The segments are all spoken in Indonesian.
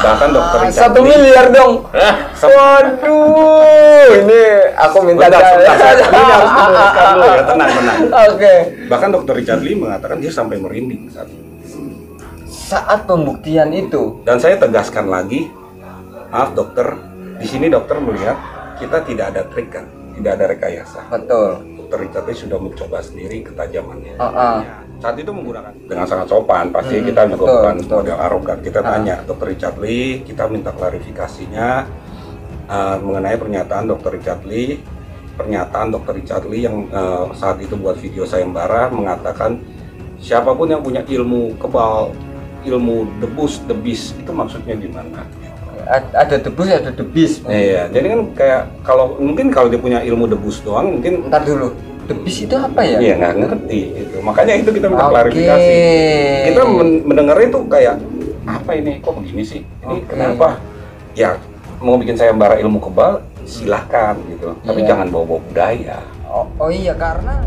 Bahkan dokter Richard 1 miliar dong. Waduh, ini aku minta ini harus diluruskan dulu ya, tenang. Oke. Bahkan dokter Richard Lee mengatakan dia sampai merinding saat pembuktian itu. Dan saya tegaskan lagi, maaf dokter, di sini dokter melihat kita tidak ada trik kan, tidak ada rekayasa. Betul. Dokter Richard Lee sudah mencoba sendiri ketajamannya. Saat itu menggunakan dengan sangat sopan, pasti kita juga bukan model arogan. Kita tanya dokter Richard Lee, kita minta klarifikasinya mengenai pernyataan dokter Richard Lee. Pernyataan dokter Richard Lee yang saat itu buat video sayembara mengatakan siapapun yang punya ilmu kebal, ilmu debus, debis, itu maksudnya gimana? Ada debus, ada debis. Iya, jadi kan kayak mungkin kalau dia punya ilmu debus doang, mungkin ntar dulu. Debis itu apa ya? Iya, nggak ngerti itu. Makanya itu kita minta klarifikasi. Kita mendengar itu kayak apa ini? Kok begini sih? Ini kenapa? Ya mau bikin sayembara ilmu kebal, silahkan gitu. Tapi jangan bawa-bawa budaya. Oh iya, karena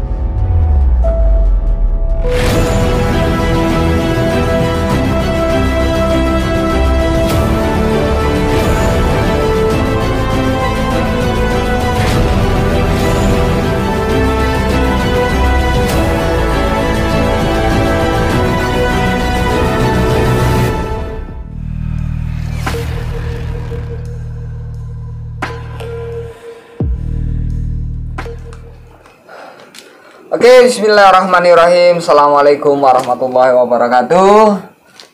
Oke, bismillahirrahmanirrahim. Assalamualaikum warahmatullahi wabarakatuh.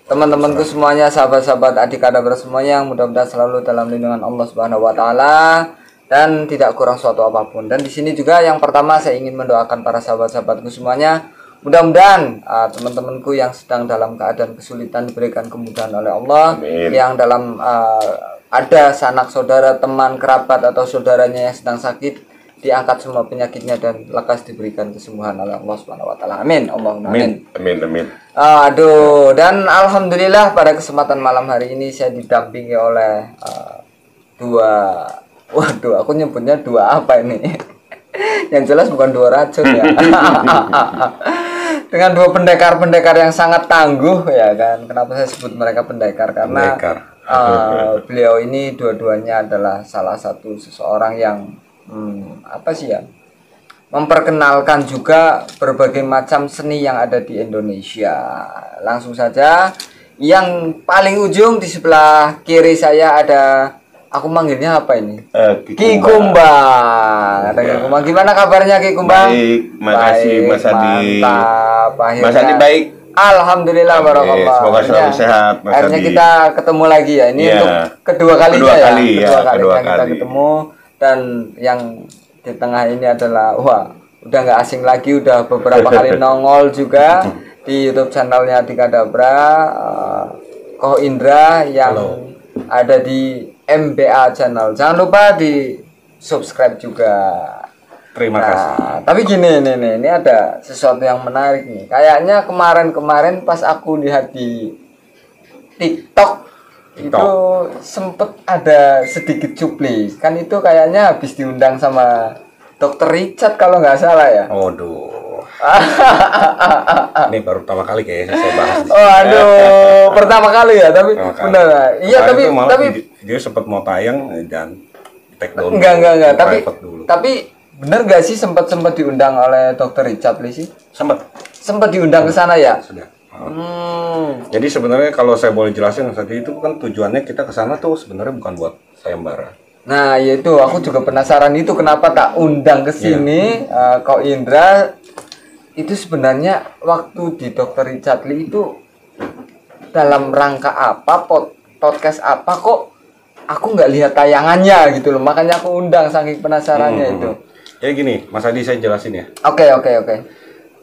Teman-temanku semuanya, sahabat-sahabat adik kadabra semuanya, yang mudah-mudahan selalu dalam lindungan Allah Subhanahu wa taala dan tidak kurang suatu apapun. Dan di sini juga yang pertama saya ingin mendoakan para sahabat-sahabatku semuanya, mudah-mudahan teman-temanku yang sedang dalam keadaan kesulitan diberikan kemudahan oleh Allah. Amin. Yang dalam ada sanak saudara, teman, kerabat atau saudaranya yang sedang sakit, diangkat semua penyakitnya dan lekas diberikan kesembuhan oleh Allah Subhanahu wa taala. Amin. Allahumma amin. Amin. Aduh, dan alhamdulillah pada kesempatan malam hari ini saya didampingi oleh aku nyebutnya dua apa ini? Yang jelas bukan dua racun ya. Dengan dua pendekar-pendekar yang sangat tangguh ya kan. Kenapa saya sebut mereka pendekar? Karena beliau ini dua-duanya adalah salah satu seseorang yang memperkenalkan juga berbagai macam seni yang ada di Indonesia. Langsung saja, yang paling ujung di sebelah kiri saya ada, aku manggilnya apa ini? Ki Kumbang. Ada Ki Kumbang. Gimana kabarnya Ki Kumbang? Baik, makasih Mas Adi. Mantap. Akhirnya, Mas Adi baik. Alhamdulillah, barakallah. Semoga selalu sehat, Mas akhirnya Adi. kita ketemu lagi ya. Ini untuk kedua kalinya kedua kali kita ketemu. Dan yang di tengah ini adalah udah nggak asing lagi, udah beberapa kali nongol juga di YouTube channelnya Adik Kadabra, Ko Indra yang ada di MBA channel. Jangan lupa di subscribe juga. Terima kasih. Tapi gini, ini ada sesuatu yang menarik nih. Kayaknya kemarin pas aku lihat di TikTok itu sempet ada sedikit cupli. Kan itu kayaknya habis diundang sama Dokter Richard kalau nggak salah ya. Waduh. Ini baru pertama kali kayaknya saya bahas. Pertama kali ya, tapi benar. Iya, tapi dia sempat mau tayang dan take down. Enggak. Tapi benar nggak sih sempat diundang oleh Dokter Richard Lee sih? Sempat diundang ke sana ya? Sudah. Jadi sebenarnya kalau saya boleh jelasin saat itu kan tujuannya kita ke sana tuh sebenarnya bukan buat sayembara. Nah, yaitu aku juga penasaran itu kenapa tak undang ke sini. Kau Indra itu sebenarnya waktu di Dokter Richard Lee itu dalam rangka apa, podcast apa kok aku nggak lihat tayangannya gitu loh. Makanya aku undang saking penasarannya itu. Jadi gini, Mas Adi saya jelasin ya. Oke.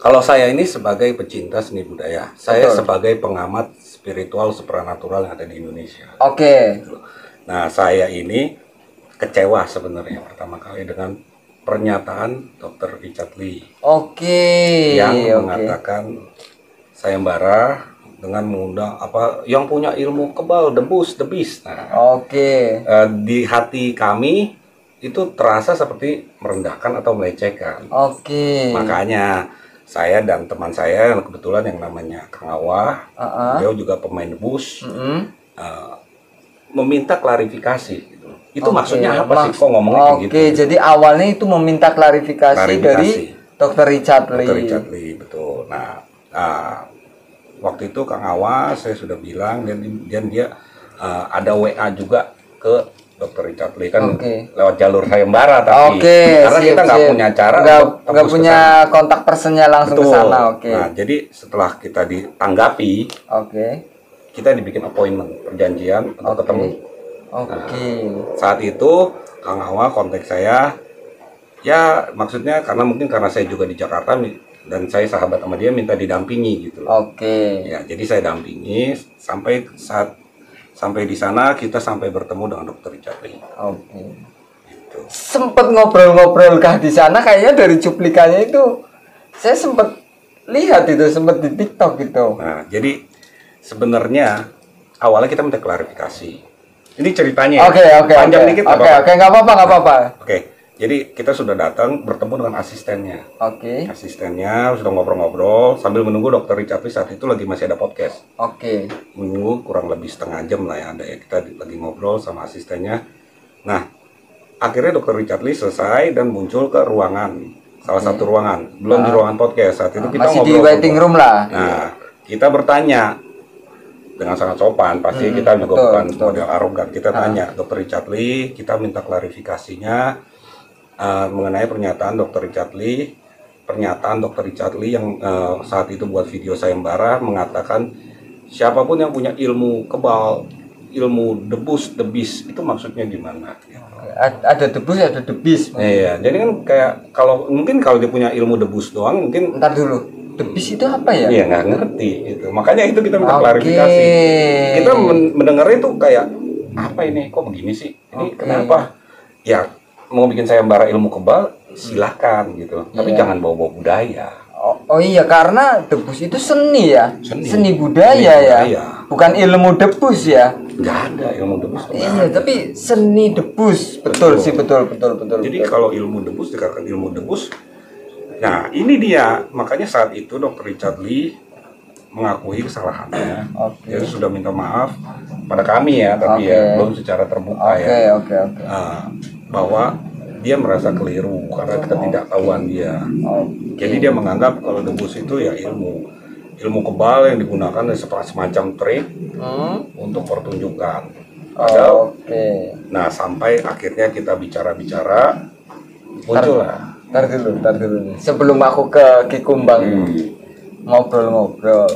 Kalau saya ini sebagai pecinta seni budaya, saya sebagai pengamat spiritual supranatural yang ada di Indonesia. Oke. Nah, saya ini kecewa sebenarnya pertama kali dengan pernyataan Dr. Richard Lee. Yang mengatakan sayembara dengan mengundang yang punya ilmu kebal, debus, debis. Nah, di hati kami itu terasa seperti merendahkan atau melecehkan. Makanya saya dan teman saya kebetulan yang namanya Kang Awah, beliau juga pemain debus. meminta klarifikasi. Gitu. Itu maksudnya apa sih? Kok ngomongnya kayak gitu? Oke, jadi awalnya itu meminta klarifikasi dari Dr. Richard Lee. Dr. Richard Lee, betul. Nah, waktu itu Kang Awa saya sudah bilang dan dia ada WA juga ke Dr. Richard Lee kan lewat jalur sayembara tapi karena kita nggak punya cara, nggak punya kontak personnya langsung ke sana. Nah, jadi setelah kita ditanggapi, kita dibikin appointment, perjanjian untuk ketemu. Saat itu Kang Awa kontak saya, ya maksudnya karena saya juga di Jakarta dan saya sahabat sama dia minta didampingi gitu. Ya, jadi saya dampingi sampai di sana kita sampai bertemu dengan Dr. Richard Lee. Gitu. Sempet ngobrol-ngobrol kah di sana? Kayaknya dari cuplikannya itu saya sempet lihat itu, sempet di TikTok gitu. Nah, jadi sebenarnya awalnya kita minta klarifikasi. Ini ceritanya. Panjang dikit. Nggak apa-apa. Jadi kita sudah datang bertemu dengan asistennya. Asistennya sudah ngobrol-ngobrol sambil menunggu Dr. Richard Lee saat itu masih ada podcast. Menunggu kurang lebih setengah jam lah ya, kita lagi ngobrol sama asistennya. Nah, akhirnya Dr. Richard Lee selesai dan muncul ke ruangan, salah satu ruangan, belum di ruangan podcast. Saat itu kita masih ngobrol di waiting room lah. Nah, kita bertanya dengan sangat sopan, pasti kita juga bukan model arogan. Kita tanya Dr. Richard Lee, kita minta klarifikasinya mengenai pernyataan Dr. Richard Lee. Pernyataan Dr. Richard Lee yang saat itu buat video sayembara mengatakan siapapun yang punya ilmu kebal, ilmu debus, debis, itu maksudnya gimana? Ada debus, ada debis. Iya, jadi kan kayak kalau dia punya ilmu debus doang, mungkin. Ntar dulu, debis itu apa ya? Iya, nggak ngerti itu. Makanya itu kita minta klarifikasi. Kita mendengarnya itu kayak apa ini? Kok begini sih? Ini kenapa? Ya, mau bikin sayembara ilmu kebal silahkan gitu, tapi jangan bawa-bawa budaya. Iya, karena debus itu seni ya, seni budaya ya, bukan ilmu debus ya. Nggak ada ilmu debus. Iya, tapi seni debus, betul. Jadi kalau ilmu debus dikatakan ilmu debus, nah ini dia, makanya saat itu Dr. Richard Lee mengakui kesalahannya. Dia sudah minta maaf pada kami ya, tapi ya belum secara terbuka bahwa dia merasa keliru karena ketidaktahuan dia. Jadi dia menganggap kalau debus itu ya ilmu kebal yang digunakan semacam trik untuk pertunjukan. Nah, sampai akhirnya kita bicara-bicara muncullah. Tar dulu. Sebelum aku ke Kikumbang ngobrol-ngobrol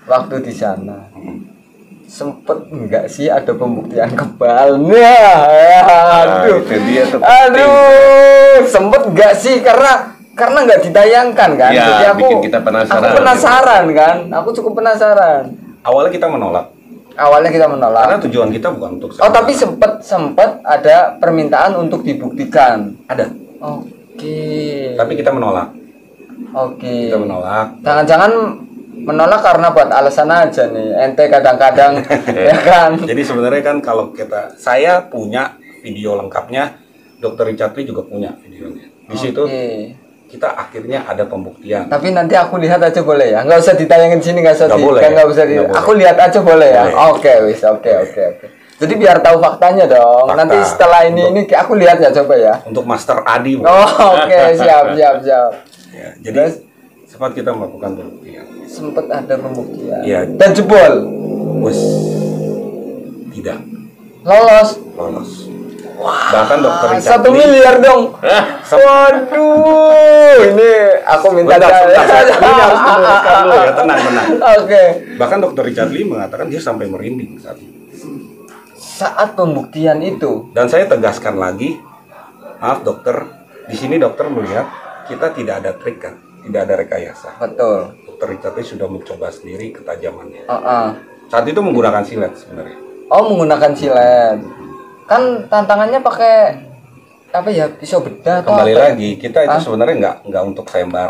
waktu di sana. Sempet enggak sih ada pembuktian kebalnya? Sempet enggak sih karena nggak ditayangkan kan? Ya, jadi aku penasaran kan? Aku cukup penasaran. Awalnya kita menolak. Karena tujuan kita bukan untuk. Tapi sempet ada permintaan untuk dibuktikan. Ada. Tapi kita menolak. Kita menolak. Jangan-jangan menolak karena buat alasan aja nih, ente kadang-kadang ya kan. Jadi sebenarnya kan kalau saya punya video lengkapnya, Dr. Richard Lee juga punya videonya. Di situ kita akhirnya ada pembuktian. Tapi nanti aku lihat aja boleh ya, nggak usah ditayangin sini, nggak usah aku lihat aja boleh ya. Oke. Jadi biar tahu faktanya dong. Nanti setelah ini aku lihat ya, coba ya. Untuk Master Adi. Siap. Ya, jadi sempat kita melakukan pembuktian. Sempat ada pembuktian. Ya. Dan jebol. Tidak. Lolos. Wah, bahkan Dr. Richard 1 miliar dong. Waduh, ini aku minta ini harus diluruskan dulu ya, tenang. Bahkan Dr. Richard Lee mengatakan dia sampai merinding saat pembuktian itu. Dan saya tegaskan lagi, maaf dokter, di sini dokter melihat kita tidak ada trik kan, tidak ada rekayasa. Betul. Dr. Richard Lee sudah mencoba sendiri ketajamannya. Saat itu menggunakan silet sebenarnya. Menggunakan silet. Kan tantangannya pakai apa ya, pisau bedah atau kembali lagi kita itu sebenarnya nggak untuk sayembara.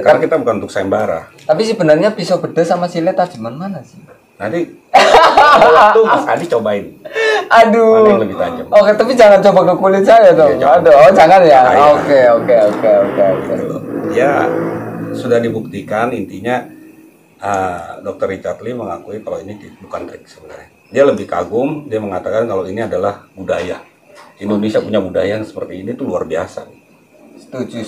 Karena kita bukan untuk sayembara. Tapi sebenarnya pisau bedah sama silet tajaman mana sih? Nanti waktu Mas Adi cobain. Aduh. Mana yang lebih tajam? Tapi jangan coba ke kulit saya dong. Jangan ya. Oke. Ya sudah dibuktikan, intinya Dr. Richard Lee mengakui kalau ini bukan trik sebenarnya. dia lebih kagum, dia mengatakan kalau ini adalah budaya. Indonesia punya budaya yang seperti ini tuh luar biasa. Setuju.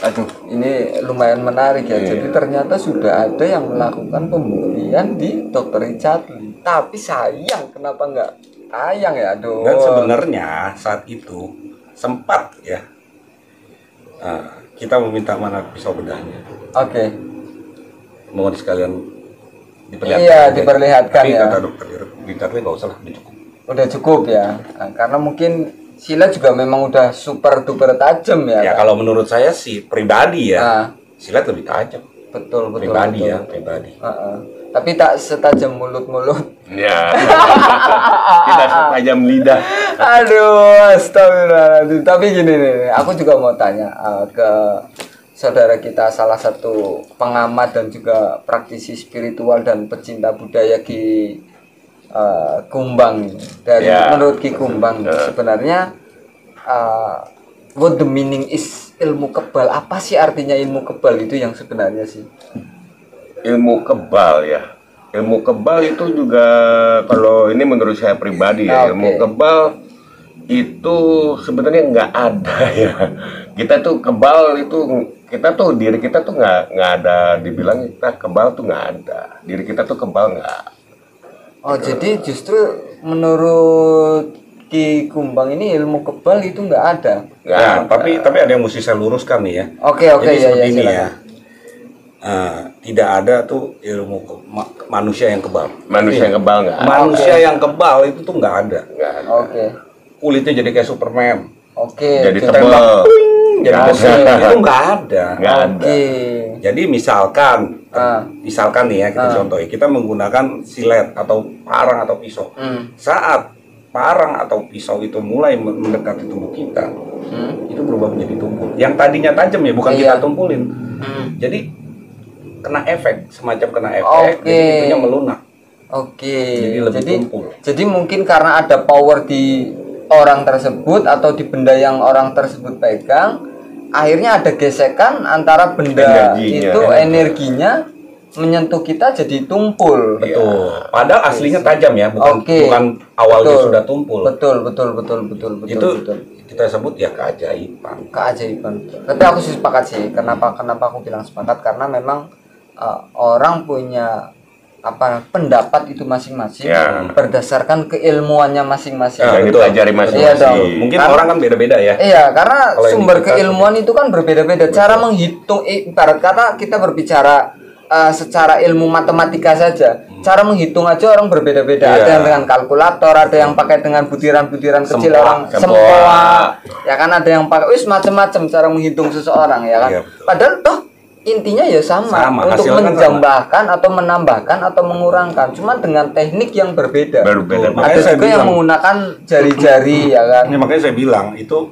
Aduh, ini lumayan menarik ya. Jadi ternyata sudah ada yang melakukan pembuktian di Dr. Richard Lee. Tapi sayang, kenapa nggak tayang ya? Aduh. Dan sebenarnya saat itu sempat ya, kita meminta mana pisau bedahnya. Oke. Mohon sekalian diperlihatkan. Iya, diperlihatkan. Tapi ya. kata Dr. Richard Lee nggak usah lah, udah cukup. Udah cukup ya. Nah, karena mungkin silat juga memang udah super duper tajam ya. Ya kan? kalau menurut saya sih pribadi ya, silat lebih tajam. Betul. Pribadi betul. ya, pribadi. Tapi tak setajam mulut-mulut. Ya. Tidak setajam lidah. Aduh, astagfirullahaladzim. Tapi gini nih, aku juga mau tanya ke saudara kita, salah satu pengamat dan juga praktisi spiritual dan pecinta budaya Ki Kumbang. Dari menurut Ki Kumbang sebenarnya what the meaning is ilmu kebal? Apa sih artinya ilmu kebal itu yang sebenarnya sih? Ilmu kebal ya. Ilmu kebal itu juga kalau ini menurut saya pribadi ya, ilmu kebal itu sebenarnya nggak ada ya. Kita tuh kebal itu, kita tuh diri kita tuh nggak ada dibilang kita kebal tuh nggak ada. Diri kita tuh kebal nggak. Oh, jadi justru menurut Ki Kumbang ini ilmu kebal itu nggak ada. Ya, tapi ada yang mesti saya luruskan nih ya. Oke, Jadi ya, seperti ini ya. Tidak ada tuh ilmu manusia yang kebal. Manusia yang kebal nggak. Manusia yang kebal itu tuh nggak ada. Oke. Kulitnya jadi kayak Superman. Oke. Jadi tebal. Jadi besi itu nggak ada. Nggak ada. Jadi misalkan nih ya, kita contohin, kita menggunakan silet atau parang atau pisau. Saat parang atau pisau itu mulai mendekati tubuh kita, itu berubah menjadi tumpul. Yang tadinya tajam ya, bukan kita tumpulin. Jadi kena efek, semacam kena efek, jadi itunya melunak. Jadi lebih tumpul. Jadi mungkin karena ada power di orang tersebut atau di benda yang orang tersebut pegang, akhirnya ada gesekan antara benda energinya menyentuh kita jadi tumpul. Betul. Padahal aslinya tajam ya, bukan awalnya sudah tumpul. Betul. Itu kita sebut ya keajaiban. Tapi aku sih sepakat sih. Kenapa aku bilang sepakat? Karena memang orang punya pendapat itu masing-masing berdasarkan keilmuannya masing-masing. Yang dipelajari masing-masing. Mungkin orang kan beda-beda ya. Iya, karena sumber keilmuan itu kan berbeda-beda. Cara menghitung, ibarat kata kita berbicara secara ilmu matematika saja, cara menghitung aja orang berbeda-beda. Ada yang dengan kalkulator, ada yang pakai dengan butiran-butiran kecil, orang sempoa, ya kan, ada yang pakai macam-macam cara menghitung seseorang, ya kan. Padahal toh intinya ya sama untuk menjambahkan atau menambahkan atau mengurangkan, cuma dengan teknik yang berbeda. Ada juga yang menggunakan jari-jari, ya kan. Ini makanya saya bilang itu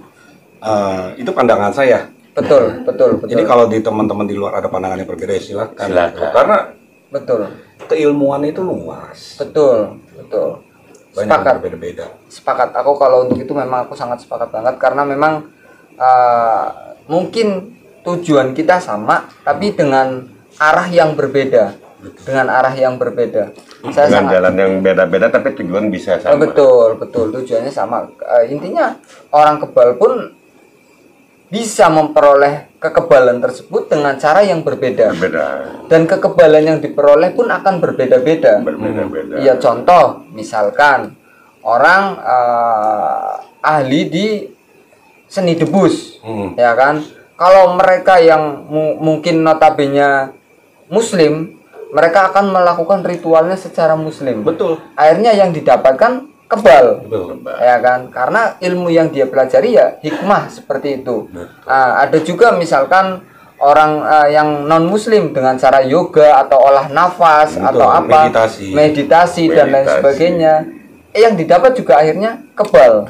pandangan saya. Betul. Jadi kalau di teman-teman di luar ada pandangan yang berbeda, silakan. Karena keilmuan itu luas. Betul. Banyak berbeda-beda. Sepakat. Aku kalau untuk itu memang aku sangat sepakat banget, karena memang mungkin tujuan kita sama, tapi dengan arah yang berbeda. Dengan jalan yang beda-beda, tapi tujuan bisa sama. Betul. Tujuannya sama. Intinya orang kebal pun bisa memperoleh kekebalan tersebut dengan cara yang berbeda. Dan kekebalan yang diperoleh pun akan berbeda-beda. Iya, contoh misalkan orang ahli di seni debus, ya kan. Kalau mereka yang mungkin notabene muslim, mereka akan melakukan ritualnya secara muslim. Betul. Akhirnya yang didapatkan kebal. Ya kan? Karena ilmu yang dia pelajari ya hikmah seperti itu. Ada juga misalkan orang yang non muslim dengan cara yoga atau olah nafas atau meditasi dan lain sebagainya. Yang didapat juga akhirnya kebal.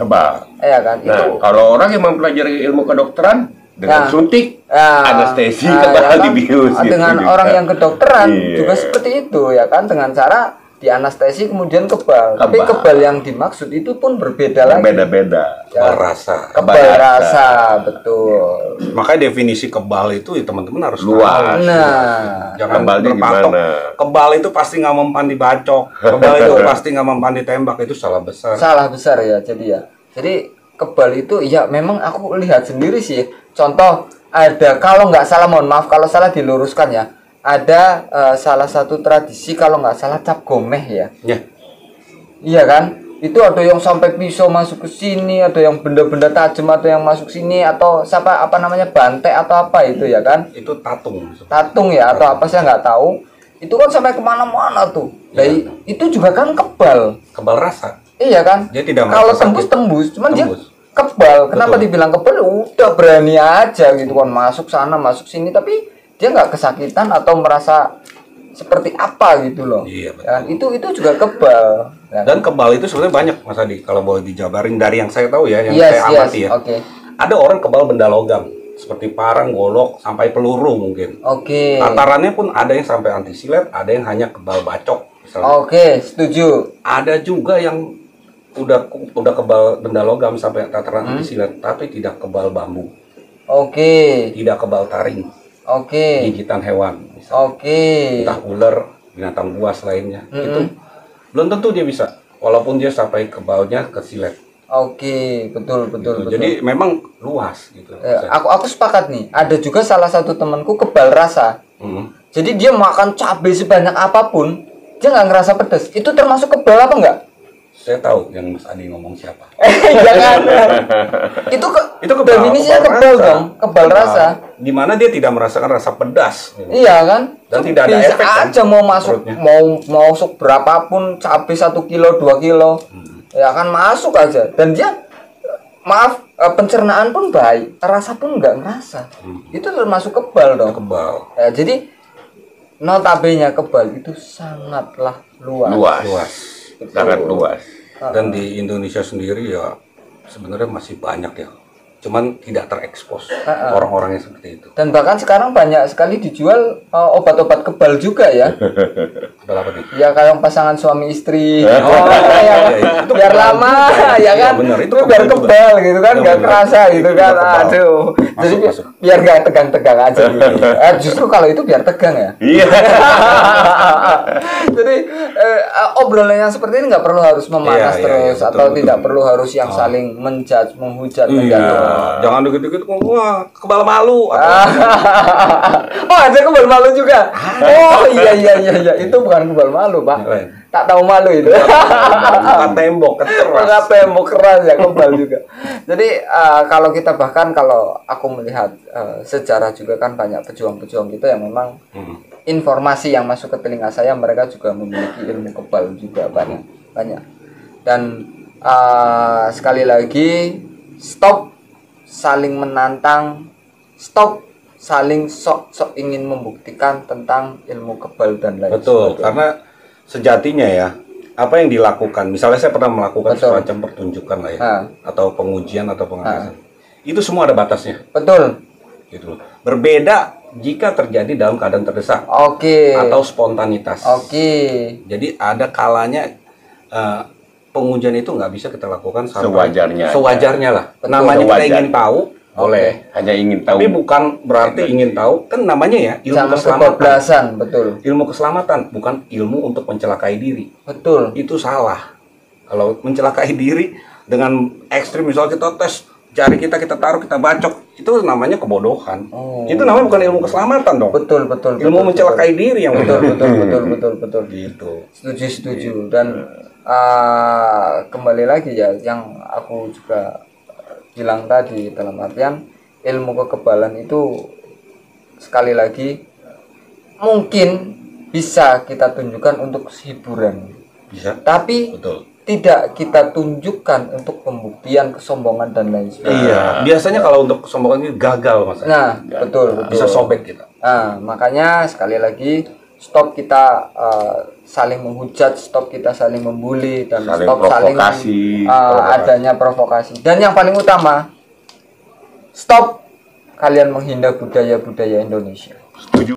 Ya kan? Nah, kalau orang yang mempelajari ilmu kedokteran dengan suntik, anestesi, kebal dibius. Dengan orang yang kedokteran juga seperti itu, ya kan, dengan cara dianestesi kemudian kebal. Tapi kebal yang dimaksud itu pun berbeda lagi. Beda-beda. Kebal rasa. Kebal rasa, betul. Makanya definisi kebal itu ya teman-teman harus luas. tahu. Nah, jangan kebalnya berpatok. gimana? Kebal itu pasti nggak mempan dibacok. Kebal itu pasti nggak mempan ditembak, itu salah besar. Salah besar ya, jadi ya. Jadi kebal itu ya memang aku lihat sendiri sih. Contoh ada, kalau nggak salah, mohon maaf kalau salah diluruskan ya. Ada salah satu tradisi kalau nggak salah cap gomeh ya. Ya. Iya kan? Itu ada yang sampai pisau masuk ke sini, ada yang benda-benda tajam, ada yang masuk sini, atau apa namanya, bantek atau apa itu ya kan? Itu tatung. Tatung ya atau apa saya nggak tahu. Itu kan sampai kemana-mana tuh. Dari itu juga kan kebal. Kebal rasa. Iya kan? Dia tidak kalau merasa sakit. tembus, cuman dia Tembus. kebal. Kenapa Betul. dibilang kebal? Udah berani aja gitu kan, masuk sana, masuk sini, tapi dia nggak kesakitan atau merasa seperti apa gitu loh. Iya, betul. Ya kan? Itu juga kebal. Ya. Dan kebal itu sebenarnya banyak, Mas Adi. Kalau boleh dijabarin dari yang saya tahu ya, yang Yes, saya amati ya. Oke. Ada orang kebal benda logam, seperti parang, golok, sampai peluru mungkin. Oke. Tatarannya pun ada yang sampai anti silet, ada yang hanya kebal bacok misalnya. Oke, setuju. Ada juga yang udah kebal benda logam sampai tataran anti silet, tapi tidak kebal bambu, Oke. tidak kebal taring, Oke. gigitan hewan, misalnya. Oke. Entah ular, binatang buas lainnya. Itu belum tentu dia bisa, walaupun dia sampai kebalnya ke silet. Oke, betul Gitu. betul. Jadi memang luas gitu. Aku sepakat nih. Ada juga salah satu temanku kebal rasa. Jadi dia makan cabai sebanyak apapun, dia nggak ngerasa pedas. Itu termasuk kebal apa enggak? Saya tahu yang Mas Adi ngomong siapa. Jangan. Itu kebal, definisinya kebal rasa. dong, kebal rasa. Dimana dia tidak merasakan rasa pedas. Iya kan? Dan Itu tidak ada bisa efek kan aja mau masuk, perutnya. mau masuk berapapun cabai 1 kilo 2 kilo, ya kan masuk aja. Dan dia maaf, pencernaan pun baik, rasa pun nggak ngerasa. Itu termasuk kebal dong. Kebal. Ya, jadi notabene kebal itu sangatlah luas. Luas. Sangat luas. Dan di Indonesia sendiri ya sebenarnya masih banyak ya. Cuman tidak terekspos orang-orang yang seperti itu. Dan bahkan sekarang banyak sekali dijual obat-obat kebal juga ya. Kebal apa nih? Ya kayak pasangan suami istri. iya, Itu biar lama juga ya kan. Iya, benar, itu biar kebal juga. kebal gitu kan, Iya, nggak benar. kerasa gitu Itu kan. kebal. Aduh. Jadi Masuk. biar nggak tegang-tegang aja gitu. Justru kalau itu biar tegang ya. Iya. Jadi obrolan yang seperti ini nggak perlu harus memanas Iya, terus betul, atau betul. tidak perlu harus yang saling menjudge, menghujat, Iya, menjatuhkan. jangan dikit-dikit ngomong wah kebal malu. Oh, ada kebal malu juga. Oh iya itu bukan kebal malu, Pak. Lain. Tak tahu malu itu. Bukan tembok keras. Bukan tembok keras ya, kebal juga. Jadi kalau kita bahkan kalau aku melihat sejarah juga kan banyak pejuang-pejuang kita yang memang informasi yang masuk ke telinga saya, mereka juga memiliki ilmu kebal juga banyak. Dan sekali lagi, stop saling menantang, stop saling sok-sok ingin membuktikan tentang ilmu kebal dan lain Betul, sebagainya. karena sejatinya ya, apa yang dilakukan, misalnya saya pernah melakukan Betul. semacam pertunjukan lah ya, Ah. atau pengujian atau pengawasan, itu semua ada batasnya, Betul. gitu loh. Berbeda jika terjadi dalam keadaan terdesak Oke. atau spontanitas. Oke. Jadi ada kalanya pengujian itu nggak bisa kita lakukan sampai Sewajarnya. sewajarnya lah. Betul. Namanya kita Sewajarnya. ingin tahu, boleh. Hanya ingin tahu. Tapi bukan berarti ingin tahu, kan namanya ya ilmu Jangan keselamatan. kebablasan, betul. Ilmu keselamatan bukan ilmu untuk mencelakai diri. Betul. Itu salah. Kalau mencelakai diri dengan ekstrim, misalnya kita tes jari kita taruh, kita bacok, itu namanya kebodohan. Oh. Itu namanya bukan ilmu keselamatan dong. Betul. Ilmu mencelakai diri yang betul. benar. Betul. Gitu. Setuju. Dan kembali lagi ya, yang aku juga bilang tadi, dalam artian ilmu kekebalan itu sekali lagi mungkin bisa kita tunjukkan untuk hiburan, Bisa. tapi Betul. tidak kita tunjukkan untuk pembuktian, kesombongan dan lain sebagainya. Iya. Biasanya kalau untuk kesombongan ini gagal, Mas. Nah, betul. Bisa sobek kita. Nah, makanya sekali lagi stop kita saling menghujat, stop kita saling membuli, dan Saling stop provokasi. adanya provokasi. Dan yang paling utama, stop kalian menghina budaya-budaya Indonesia. Setuju.